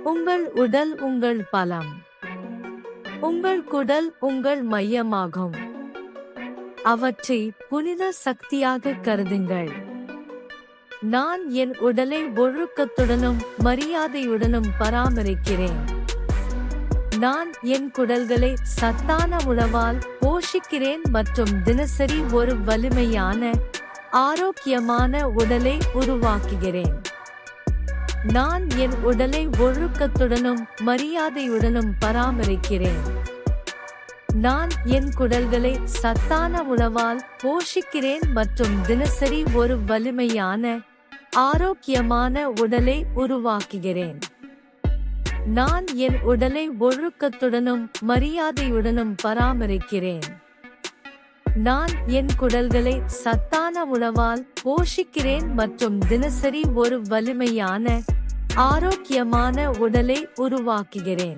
உங்கள் உடல் உங்கள் பலம். உங்கள் குடல் உங்கள் மையமாகும். அவற்றை புனித சக்தியாக கருதுங்கள். நான் என் உடலை ஒழுக்கத்துடனும் மரியாதையுடனும் பராமரிக்கிறேன். நான் என் குடல்களை சத்தான உணவால் போஷிக்கிறேன் மற்றும் தினசரி ஒரு வலிமையான, ஆரோக்கியமான உடலை உருவாக்குகிறேன். நான் என் உடலை ஒழுக்கத்துடனும் மரியாதையுடனும் பராமரிக்கிறேன். நான் என் குடல்களை சத்தான உணவால் போஷிக்கிறேன் மற்றும் தினசரி ஒரு வலிமையான, ஆரோக்கியமான உடலை உருவாக்குகிறேன். நான் என் உடலை ஒழுக்கத்துடனும் மரியாதையுடனும் பராமரிக்கிறேன். நான் என் குடல்களை சத்தான உணவால் போஷிக்கிறேன் மற்றும் தினசரி ஒரு வலிமையான, ஆரோக்கியமான உடலை உருவாக்குகிறேன்.